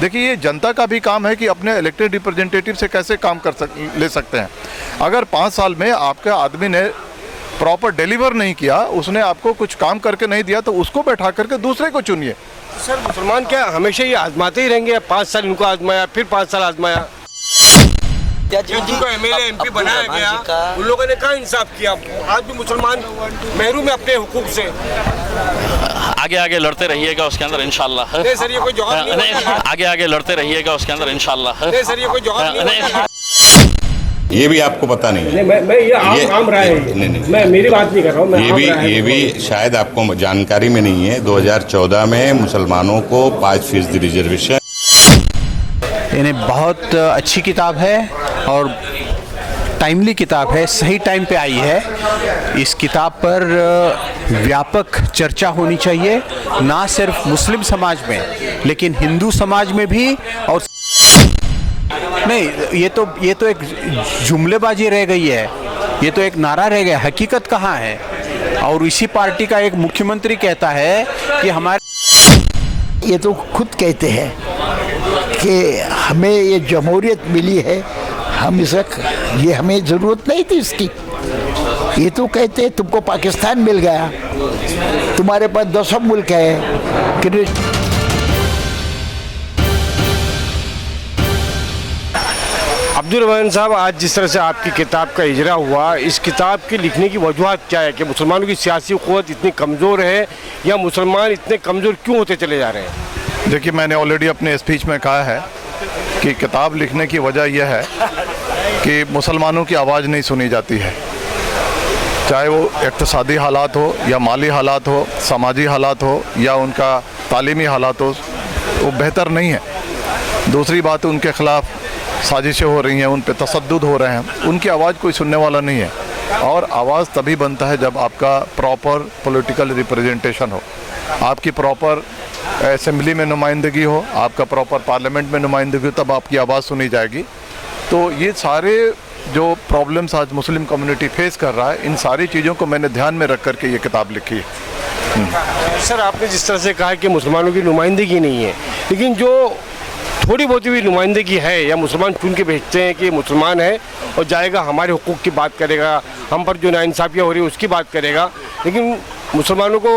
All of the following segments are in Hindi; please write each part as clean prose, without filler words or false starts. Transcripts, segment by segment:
देखिए, ये जनता का भी काम है कि अपने इलेक्टेड रिप्रेजेंटेटिव से कैसे काम ले सकते हैं। अगर 5 साल में आपके आदमी ने प्रॉपर डिलीवर नहीं किया, उसने आपको कुछ काम करके नहीं दिया, तो उसको बैठा करके दूसरे को चुनिए। सर, मुसलमान क्या हमेशा ये आजमाते ही रहेंगे? 5 साल इनको आजमाया, फिर 5 साल आजमाया, जिनको एमएलए एमपी बनाया गया उन लोगों ने कहाँ इंसाफ किया? आज भी मुसलमान महरूम है अपने हुकूक से। आगे आगे लड़ते रहिएगा उसके अंदर इंशाल्लाह। नहीं सर, ये कोई जवाब नहीं है। आगे आगे लड़ते रहिएगा उसके अंदर इंशाल्लाह। नहीं सर, ये कोई जवाब नहीं है। ये भी आपको पता नहीं है। मैं ये आम राय है। नहीं, मैं मेरी बात नहीं कर रहा हूँ। ये भी शायद आपको जानकारी में नहीं है। 2014 में मुसलमानों को 5% रिजर्वेशन। इन्हें बहुत अच्छी किताब है और टाइमली किताब है, सही टाइम पे आई है। इस किताब पर व्यापक चर्चा होनी चाहिए, ना सिर्फ मुस्लिम समाज में लेकिन हिंदू समाज में भी। और नहीं, ये तो एक जुमलेबाजी रह गई है, ये तो एक नारा रह गया, हकीकत कहाँ है? और इसी पार्टी का एक मुख्यमंत्री कहता है कि हमारे, ये तो खुद कहते हैं कि हमें ये जमहूरियत मिली है, हम ये हमें ज़रूरत नहीं थी इसकी। ये तो कहते हैं तुमको पाकिस्तान मिल गया, तुम्हारे पास 10 मुल्क है कि अब्दुल रहमान साहब, आज जिस तरह से आपकी किताब का इजरा हुआ, इस किताब के लिखने की वजूहत क्या है? कि मुसलमानों की सियासी क़ुव्वत इतनी कमज़ोर है या मुसलमान इतने कमज़ोर क्यों होते चले जा रहे हैं? देखिए, मैंने ऑलरेडी अपने स्पीच में कहा है कि किताब लिखने की वजह यह है कि मुसलमानों की आवाज़ नहीं सुनी जाती है, चाहे वो इक़्तिसादी हालात हो या माली हालात हो, समाजी हालात हो या उनका तालीमी हालात हो, वो बेहतर नहीं है। दूसरी बात, उनके ख़िलाफ़ साजिशें हो रही हैं, उन पे तशद्दुद हो रहे हैं, उनकी आवाज़ कोई सुनने वाला नहीं है। और आवाज़ तभी बनता है जब आपका प्रॉपर पॉलिटिकल रिप्रेजेंटेशन हो, आपकी प्रॉपर असेंबली में नुमाइंदगी हो, आपका प्रॉपर पार्लियामेंट में नुमाइंदगी हो, तब आपकी आवाज़ सुनी जाएगी। तो ये सारे जो प्रॉब्लम्स आज मुस्लिम कम्युनिटी फेस कर रहा है, इन सारी चीज़ों को मैंने ध्यान में रख कर के ये किताब लिखी है। सर, आपने जिस तरह से कहा कि मुसलमानों की नुमाइंदगी नहीं है, लेकिन जो थोड़ी बहुत भी नुमाइंदगी है या मुसलमान चुन के भेजते हैं कि मुसलमान है और जाएगा हमारे हुकूक की बात करेगा, हम पर जो नाइंसाफ़ियाँ हो रही है उसकी बात करेगा, लेकिन मुसलमानों को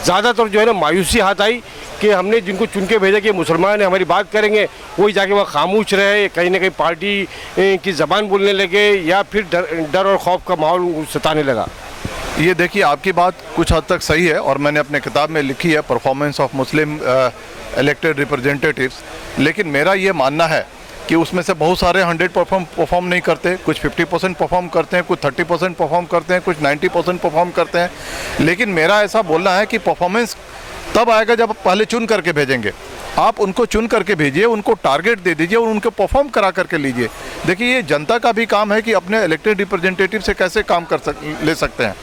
ज़्यादातर जो है ना मायूसी हाथ आई कि हमने जिनको चुन के भेजा कि मुसलमान है हमारी बात करेंगे, वही जाके वहाँ खामोश रहे, कहीं ना कहीं पार्टी की ज़बान बोलने लगे या फिर डर और खौफ का माहौल सताने लगा। ये देखिए, आपकी बात कुछ हद तक सही है और मैंने अपने किताब में लिखी है performance of Muslim elected representatives, लेकिन मेरा ये मानना है कि उसमें से बहुत सारे 100% परफॉर्म नहीं करते, कुछ 50% परफॉर्म करते हैं, कुछ 30% परफॉर्म करते हैं, कुछ 90% परफॉर्म करते हैं। लेकिन मेरा ऐसा बोलना है कि परफॉर्मेंस तब आएगा जब पहले चुन करके भेजेंगे। आप उनको चुन करके भेजिए, उनको टारगेट दे दीजिए और उनको परफॉर्म करा करके लीजिए। देखिए, ये जनता का भी काम है कि अपने इलेक्टेड रिप्रेजेंटेटिव से कैसे काम ले सकते हैं।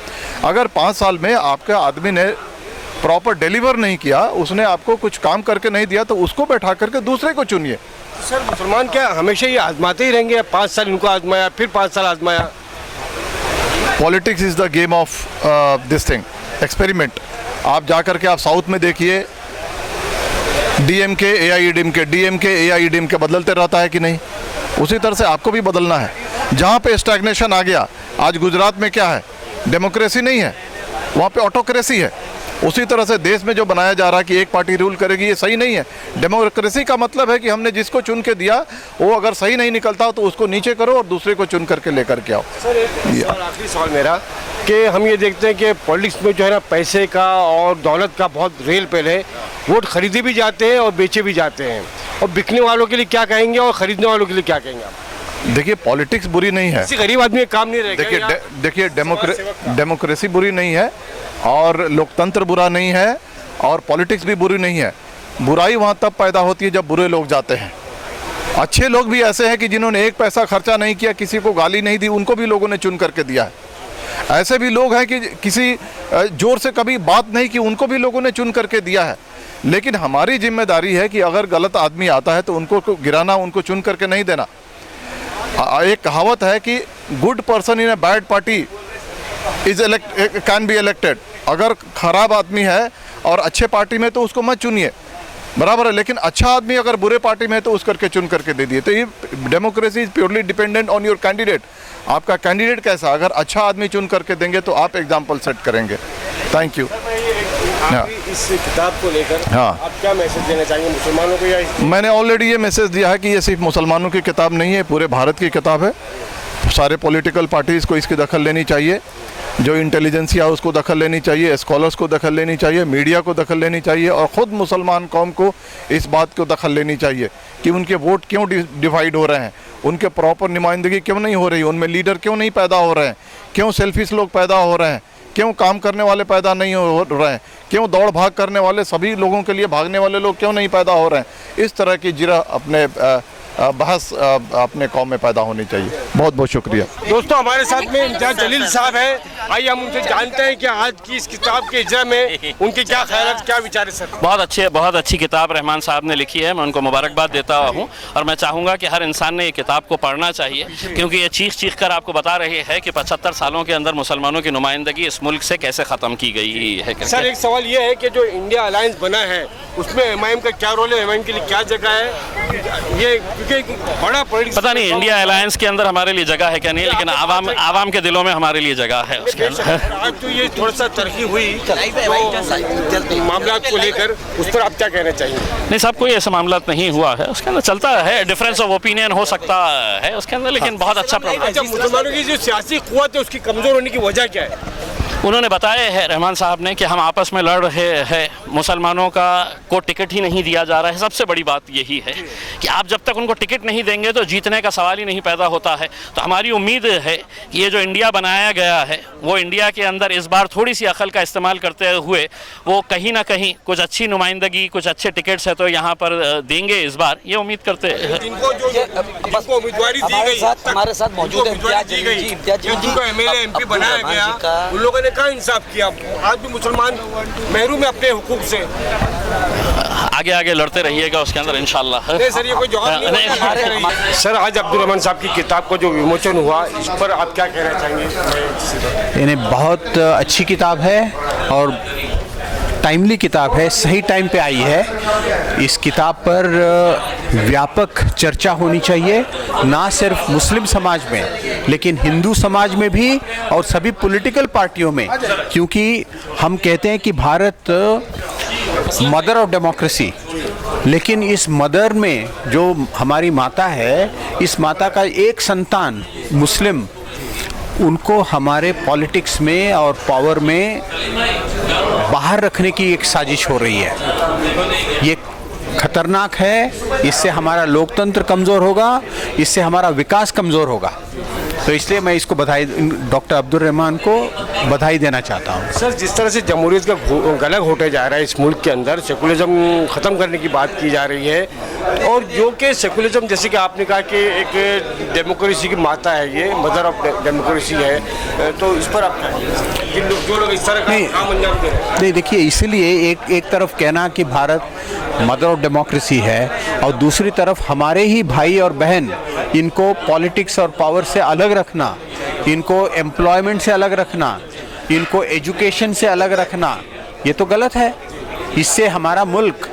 अगर 5 साल में आपके आदमी ने प्रॉपर डिलीवर नहीं किया, उसने आपको कुछ काम करके नहीं दिया, तो उसको बैठा करके दूसरे को चुनिए। सर, मुसलमान क्या हमेशा ये आजमाते ही रहेंगे? 5 साल इनको आजमाया, फिर 5 साल आजमाया। Politics is the game of this thing, experiment. आप जा करके आप साउथ में देखिए, डीएमके एआईएडीएमके बदलते रहता है कि नहीं? उसी तरह से आपको भी बदलना है। जहाँ पे स्टैग्नेशन आ गया, आज गुजरात में क्या है, डेमोक्रेसी नहीं है, वहाँ पे ऑटोक्रेसी है। उसी तरह से देश में जो बनाया जा रहा है कि एक पार्टी रूल करेगी, ये सही नहीं है। डेमोक्रेसी का मतलब है कि हमने जिसको चुन के दिया, वो अगर सही नहीं निकलता तो उसको नीचे करो और दूसरे को चुन करके लेकर के आओ। सर, आखिरी सवाल मेरा कि हम ये देखते हैं कि पॉलिटिक्स में जो है ना पैसे का और दौलत का बहुत रेल पेल है। वोट खरीदे भी जाते हैं और बेचे भी जाते हैं, और बिकने वालों के लिए क्या कहेंगे और ख़रीदने वालों के लिए क्या कहेंगे आप? देखिए, पॉलिटिक्स बुरी नहीं है, किसी गरीब आदमी का काम नहीं रहेगा। देखिए डेमोक्रेसी बुरी नहीं है और लोकतंत्र बुरा नहीं है और पॉलिटिक्स भी बुरी नहीं है। बुराई वहाँ तब पैदा होती है जब बुरे लोग जाते हैं। अच्छे लोग भी ऐसे हैं कि जिन्होंने एक पैसा खर्चा नहीं किया, किसी को गाली नहीं दी, उनको भी लोगों ने चुन करके दिया है। ऐसे भी लोग हैं कि किसी जोर से कभी बात नहीं की, उनको भी लोगों ने चुन करके दिया है। लेकिन हमारी जिम्मेदारी है कि अगर गलत आदमी आता है तो उनको गिराना, उनको चुन करके नहीं देना। एक कहावत है कि good person in a bad party can be elected. अगर खराब आदमी है और अच्छे पार्टी में तो उसको मत चुनिए। बराबर है, लेकिन अच्छा आदमी अगर बुरे पार्टी में है तो उस करके चुन करके दे दिए। तो ये democracy is purely dependent on your candidate. आपका कैंडिडेट कैसा, अगर अच्छा आदमी चुन करके देंगे तो आप एग्जाम्पल सेट करेंगे। Thank you. इस किताब को लेकर हाँ। आप क्या मैसेज देना चाहेंगे मुसलमानों को? या मैंने ऑलरेडी ये मैसेज दिया है कि ये सिर्फ मुसलमानों की किताब नहीं है, पूरे भारत की किताब है। सारे पॉलिटिकल पार्टीज़ को इसकी दखल लेनी चाहिए, जो इंटेलिजेंसिया है उसको दखल लेनी चाहिए, स्कॉलर्स को दखल लेनी चाहिए, मीडिया को दखल लेनी चाहिए, और ख़ुद मुसलमान कौम को इस बात को दखल लेनी चाहिए कि उनके वोट क्यों डिवाइड हो रहे हैं, उनके प्रॉपर नुमाइंदगी क्यों नहीं हो रही, उनमें लीडर क्यों नहीं पैदा हो रहे हैं, क्यों सेल्फिश लोग पैदा हो रहे हैं, क्यों काम करने वाले पैदा नहीं हो रहे हैं, क्यों दौड़ भाग करने वाले, सभी लोगों के लिए भागने वाले लोग क्यों नहीं पैदा हो रहे हैं। इस तरह की जिरा अपने बहस अपने कौम में पैदा होनी चाहिए। बहुत बहुत शुक्रिया। दोस्तों, हमारे साथ में इम्तियाज जलील साहब हैं। आइए हम उनसे जानते हैं कि आज की इस किताब के इज्रा में उनके क्या ख्याल, क्या विचार है सर? बहुत अच्छी किताब रहमान साहब ने लिखी है। मैं उनको मुबारकबाद देता हूँ और मैं चाहूँगा कि हर इंसान ने ये किताब को पढ़ना चाहिए, क्योंकि ये चीख कर आपको बता रही है कि 75 सालों के अंदर मुसलमानों की नुमाइंदगी इस मुल्क से कैसे ख़त्म की गई है। सर, एक सवाल ये है कि जो इंडिया अलायंस बना है उसमें एमआईएम का क्या रोल है, एमआईएम के लिए क्या जगह है? ये क्योंकि बड़ा पता नहीं इंडिया अलायंस के अंदर हमारे लिए जगह है क्या नहीं, लेकिन आवाम के दिलों में हमारे लिए जगह है उसके अंदर। आज तो ये थोड़ा सा तरक्की हुई तो मामला को लेकर उस पर आप क्या कहना चाहिए? नहीं, सब कोई ऐसा मामला नहीं हुआ है, उसके अंदर चलता है, डिफरेंस ऑफ ओपिनियन हो सकता है उसके अंदर, लेकिन बहुत अच्छा प्रॉब्लम। मुसलमानों की जो सियासी कुव्वत है उसकी कमजोर होने की वजह क्या है? उन्होंने बताया है रहमान साहब ने कि हम आपस में लड़ रहे हैं, मुसलमानों को टिकट ही नहीं दिया जा रहा है। सबसे बड़ी बात यही है कि आप जब तक उनको टिकट नहीं देंगे तो जीतने का सवाल ही नहीं पैदा होता है। तो हमारी उम्मीद है कि ये जो इंडिया बनाया गया है वो इंडिया के अंदर इस बार थोड़ी सी अकल का इस्तेमाल करते हुए वो कहीं ना कहीं कुछ अच्छी नुमाइंदगी, कुछ अच्छे टिकट्स है तो यहाँ पर देंगे इस बार, ये उम्मीद करते हैं। जिनको उम्मीदवारी दी गई, हमारे साथ मौजूद है, एमएलए एमपी बनाया गया, उन लोगों ने कहाँ इंसाफ किया? आज भी मुसलमान महरूम है अपने हुकूक से। आगे आगे लड़ते रहिएगा उसके अंदर इंशाल्लाह। नहीं सर, ये कोई जवाब नहीं। सर, आज अब्दुल रहमान साहब की किताब का जो विमोचन हुआ, इस पर आप क्या कहना चाहेंगे? इन्हें बहुत अच्छी किताब है और टाइमली किताब है, सही टाइम पे आई है। इस किताब पर व्यापक चर्चा होनी चाहिए, ना सिर्फ मुस्लिम समाज में लेकिन हिंदू समाज में भी और सभी पॉलिटिकल पार्टियों में, क्योंकि हम कहते हैं कि भारत मदर ऑफ डेमोक्रेसी, लेकिन इस मदर में जो हमारी माता है, इस माता का एक संतान मुस्लिम, उनको हमारे पॉलिटिक्स में और पावर में बाहर रखने की एक साजिश हो रही है। ये खतरनाक है, इससे हमारा लोकतंत्र कमज़ोर होगा, इससे हमारा विकास कमज़ोर होगा। तो इसलिए मैं इसको डॉक्टर अब्दुल रहमान को बधाई देना चाहता हूँ। सर, जिस तरह से जमहूरियत का गला घोटा जा रहा है इस मुल्क के अंदर, सेकुलरिज्म ख़त्म करने की बात की जा रही है, और जो कि सेकुलरिज्म, जैसे कि आपने कहा कि एक डेमोक्रेसी की माता है, ये मदर ऑफ डेमोक्रेसी है, तो इस पर आप जो लोग इस तरह का काम अंजाम दे रहे हैं? नहीं, देखिए, इसीलिए एक तरफ कहना कि भारत मदर ऑफ डेमोक्रेसी है और दूसरी तरफ हमारे ही भाई और बहन, इनको पॉलिटिक्स और पावर से अलग रखना, इनको एम्प्लॉयमेंट से अलग रखना, इनको एजुकेशन से अलग रखना, ये तो गलत है। इससे हमारा मुल्क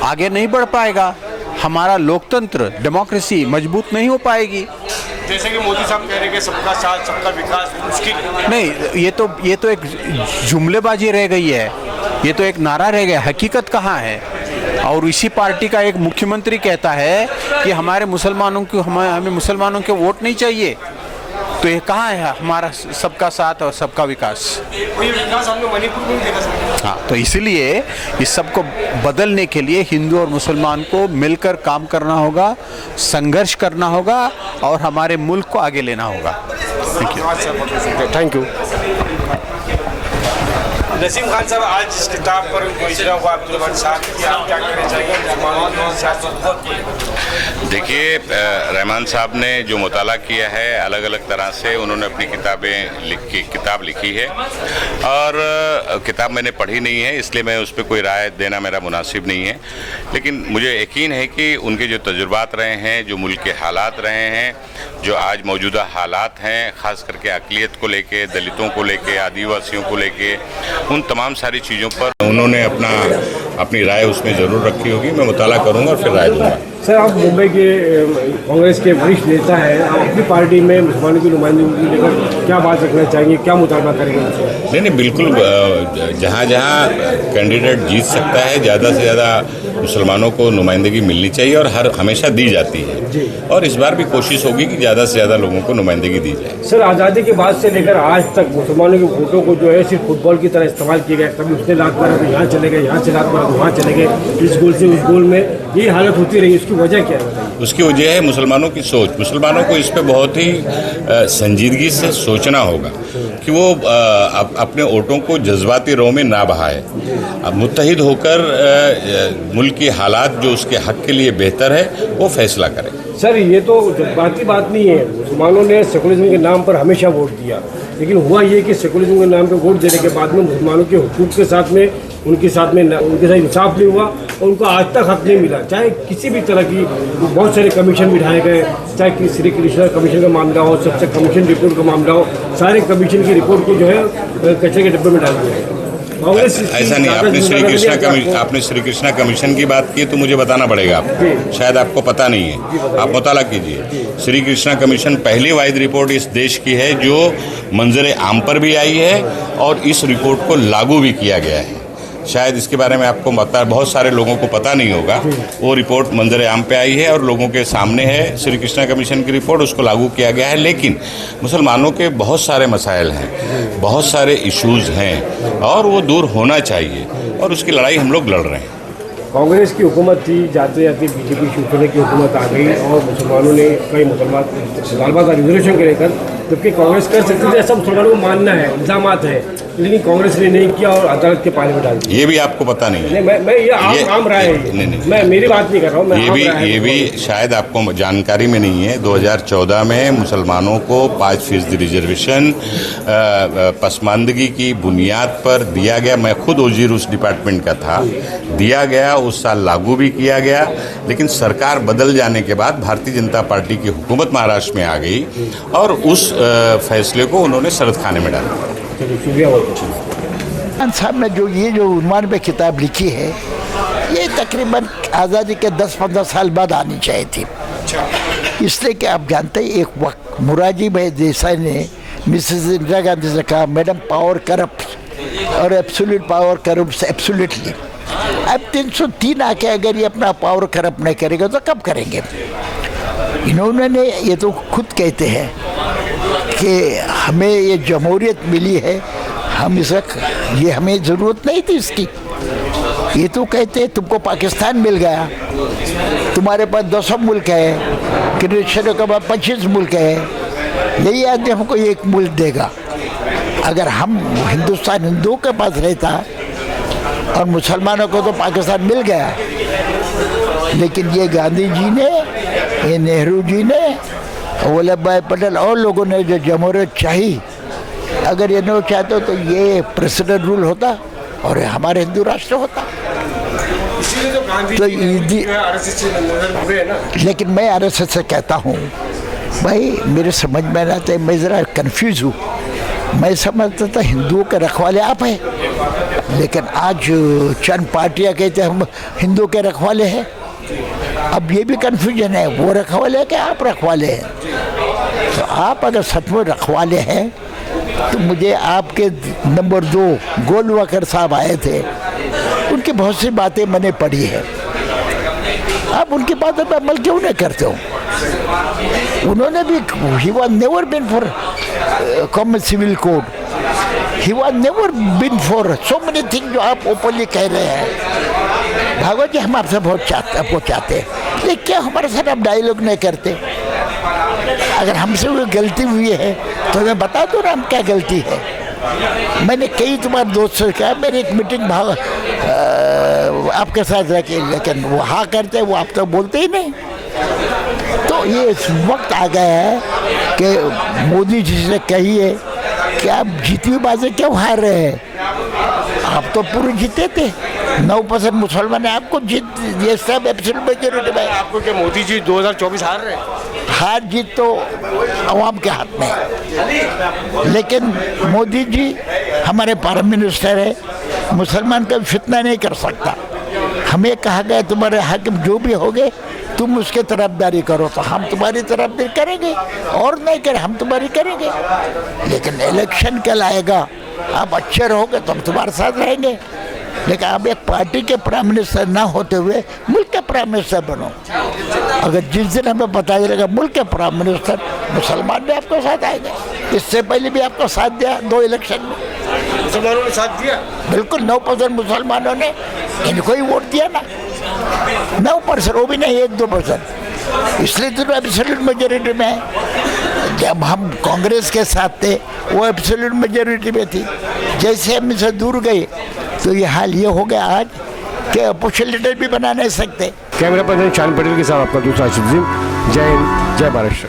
आगे नहीं बढ़ पाएगा, हमारा लोकतंत्र, डेमोक्रेसी मजबूत नहीं हो पाएगी। जैसे कि मोदी साहब कह रहे हैं कि सबका साथ सबका विकास मुश्किल नहीं, ये तो एक जुमलेबाजी रह गई है, ये तो एक नारा रह गया, हकीकत कहाँ है? और इसी पार्टी का एक मुख्यमंत्री कहता है कि हमें मुसलमानों के वोट नहीं चाहिए। तो ये कहाँ है हमारा सबका साथ और सबका विकास? विकास हमने मणिपुर में देखा सर। हाँ, तो इसीलिए इस सबको बदलने के लिए हिंदू और मुसलमान को मिलकर काम करना होगा, संघर्ष करना होगा और हमारे मुल्क को आगे लेना होगा। Thank you. नसीम खान साहब, आज इस किताब पर इजरा हुआ अब्दुल रहमान साहब की, आप क्या कहना चाहेंगे? देखिए, रहमान साहब ने जो मुताला किया है अलग अलग तरह से, उन्होंने अपनी किताब लिखी है और किताब मैंने पढ़ी नहीं है, इसलिए मैं उस पर कोई राय देना मेरा मुनासिब नहीं है। लेकिन मुझे यकीन है कि उनके जो तजुर्बात रहे हैं, जो मुल्क के हालात रहे हैं, जो आज मौजूदा हालात हैं, ख़ास करके अक़लियत को लेके, दलितों को लेके, आदिवासियों को लेके, उन तमाम सारी चीज़ों पर उन्होंने अपनी राय उसमें ज़रूर रखी होगी। मैं मुताला करूँगा और फिर राय दूँगा। सर, आप मुंबई के कांग्रेस के वरिष्ठ नेता हैं, आप अपनी पार्टी में मुसलमानों की नुमाइंदगी को लेकर क्या बात रखना चाहेंगे, क्या मुतालबा करेंगे उनसे? नहीं, बिल्कुल, जहाँ जहाँ कैंडिडेट जीत सकता है ज़्यादा से ज़्यादा मुसलमानों को नुमाइंदगी मिलनी चाहिए और हमेशा दी जाती है, और इस बार भी कोशिश होगी कि ज़्यादा से ज़्यादा लोगों को नुमाइंदगी दी जाए। सर, आज़ादी के बाद से लेकर आज तक मुसलमानों के वोटों को जो है सिर्फ फुटबॉल की तरह इस्तेमाल किया गया। कभी उसने लात मारा तो यहाँ चले गए, यहाँ से लात मारा तो वहाँ चले गए, इस गोल से उस गोल में, यही हालत होती रही। उसकी वजह क्या है? उसकी वजह है मुसलमानों की सोच। मुसलमानों को इस पे बहुत ही संजीदगी से सोचना होगा कि वो अपने वोटों को जज्बाती रो में ना बहाए, अब मुत्तहिद होकर मुल्क की हालात जो उसके हक के लिए बेहतर है वो फैसला करें। सर, ये तो जज्बाती बात नहीं है। मुसलमानों ने सेकुलरिज्म के नाम पर हमेशा वोट दिया, लेकिन हुआ ये कि सेकुलरिज्म के नाम पर वोट देने के बाद में मुसलमानों के हुकूक के साथ में उनके साथ इंसाफ नहीं हुआ और उनको आज तक हक नहीं मिला। चाहे किसी भी तरह की बहुत सारे कमीशन बिठाए गए, चाहे कि श्री कृष्णा कमीशन का मामला हो, सबसे कमीशन रिपोर्ट का मामला हो, सारे कमीशन की रिपोर्ट को जो है कचरे के डिब्बे में डाल दिया। ऐसा नहीं, आपने श्री कृष्णा कमीशन की बात की तो मुझे बताना पड़ेगा आपको, शायद आपको पता नहीं है, आप मुताला कीजिए। श्री कृष्णा कमीशन पहली वाहिद रिपोर्ट इस देश की है जो मंजर आम पर भी आई है और इस रिपोर्ट को लागू भी किया गया है। शायद इसके बारे में आपको बहुत सारे लोगों को पता नहीं होगा। वो रिपोर्ट मंजर आम पे आई है और लोगों के सामने है श्री कृष्णा कमीशन की रिपोर्ट, उसको लागू किया गया है। लेकिन मुसलमानों के बहुत सारे मसाइल हैं, बहुत सारे इश्यूज़ हैं और वो दूर होना चाहिए और उसकी लड़ाई हम लोग लड़ रहे हैं। कांग्रेस की हुकूमत थी, जाते जाते बीजेपी शुरू की हुकूमत आ गई और मुसलमानों ने कई मुसलमान का रिजर्वेशन को लेकर, जबकि कांग्रेस कर सकती थी, ऐसा मुसलमानों को मानना है, इल्ज़ामात है, लेकिन कांग्रेस ने नहीं किया और अदालत के पाले में डाल दिया। ये भी आपको पता नहीं है? मैं ये आम राय है, मैं मेरी बात नहीं कर रहा हूँ। ये भी शायद आपको जानकारी में नहीं है। 2014 में मुसलमानों को 5% रिजर्वेशन पसमानदगी की बुनियाद पर दिया गया। मैं खुद वजीर उस डिपार्टमेंट का था, दिया गया, उस साल लागू भी किया गया। लेकिन सरकार बदल जाने के बाद भारतीय जनता पार्टी की हुकूमत महाराष्ट्र में आ गई और उस फैसले को उन्होंने सरद खाने में डाला। खान साहब ने जो उन्वान पे किताब लिखी है, ये तकरीबन आज़ादी के 10-15 साल बाद आनी चाहिए थी। इसलिए कि आप जानते हैं, एक वक्त मोरारजी भाई देसाई ने मिसेस इंदिरा गांधी से कहा, मैडम पावर करप्ट और एब्सोल्यूट पावर करप्ट एब्सोल्यूटली। अब 303 आके अगर ये अपना पावर करप्ट नहीं करेगा तो कब करेंगे? इन्होंने ये तो खुद कहते हैं कि हमें ये जमहूरियत मिली है, ये हमें ज़रूरत नहीं थी इसकी। ये तो कहते हैं तुमको पाकिस्तान मिल गया, तुम्हारे पास 200 मुल्क है, क्रिश्चियनों के पास 25 मुल्क है, यही आदमी हमको एक मुल्क देगा। अगर हम हिंदुस्तान हिंदुओं के पास रहता और मुसलमानों को तो पाकिस्तान मिल गया, लेकिन ये गांधी जी ने, ये नेहरू जी ने, वल्लभ भाई पटेल और लोगों ने जो जमहूरियत चाहिए, अगर ये नहीं चाहते तो ये प्रेसिडेंट रूल होता और हमारे हिंदू राष्ट्र होता। तो लेकिन मैं आरएसएस से कहता हूँ, भाई मेरे समझ में ना आते, मैं ज़रा कन्फ्यूज़ हूँ। मैं समझता था हिंदुओं के रखवाले आप हैं, लेकिन आज चंद पार्टियाँ कहते हम हिंदुओं के रखवाले हैं। अब ये भी कन्फ्यूजन है, वो रखवाले हैं कि आप रखवाले हैं। तो आप अगर सचमुच रखवाले हैं तो मुझे आपके नंबर 2 गोलवाकर साहब आए थे, उनकी बहुत सी बातें मैंने पढ़ी है। आप उनकी बातों पर अमल क्यों नहीं करते हो? उन्होंने भी, he was never been for common civil code, he was never been for so many thing जो आप ओपनली कह रहे हैं। भागवत जी हम आपसे बहुत आपको चाहते हैं, लेकिन क्या हमारे साथ आप डायलॉग नहीं करते? अगर हमसे कोई गलती हुई है तो मैं बता दो ना हम क्या गलती है। मैंने कई तुम्हारे दोस्त से कहा, मेरी एक मीटिंग आपके साथ रखी, लेकिन वो हाँ करते, वो आप तो बोलते ही नहीं। तो ये इस वक्त आ गया है कि मोदी जी से कहिए कि आप जीती हुई बातें क्यों हार रहे हैं? आप तो पूरे जीते थे। 9% मुसलमान है, आपको जीत ये सब एब्सोल्यूट मेजॉरिटी में। आपको क्या मोदी जी 2024 हार रहे हैं? हार जीत तो अवाम के हाथ में है, लेकिन मोदी जी हमारे प्राइम मिनिस्टर है, मुसलमान का फितना नहीं कर सकता। हमें कहा गया तुम्हारे हाकिम जो भी होगे तुम उसके तरफदारी करो, तो हम तुम्हारी तरफदारी करेंगे, और नहीं करें हम तुम्हारी करेंगे। लेकिन इलेक्शन कल आएगा, आप अच्छे रहोगे तो हम तुम्हारे साथ रहेंगे, लेकिन आप एक पार्टी के प्राइम मिनिस्टर ना होते हुए मुल्क के प्राइम मिनिस्टर बनो। अगर जिस दिन हमें पता चलेगा मुल्क के प्राइम मिनिस्टर, मुसलमान भी आपको साथ आएंगे। इससे पहले भी आपको साथ दिया 2 इलेक्शन में, मुसलमानों ने साथ दिया। बिल्कुल 9% मुसलमानों ने इनको ही वोट दिया ना, 9%, वो भी नहीं 1-2%। इसलिए तो एब्सोल्यूट मेजॉरिटी में है। जब हम कांग्रेस के साथ थे वो एब्सोल्यूट मेजॉरिटी में थी, जैसे हम इनसे दूर गए तो ये हाल ये हो गया आज कि अपोजिशन लीडर भी बना नहीं सकते। कैमरा पर्सन शान पटेल के साथ आपका दूसरा आसिफ। जय हिंद, जय महाराष्ट्र।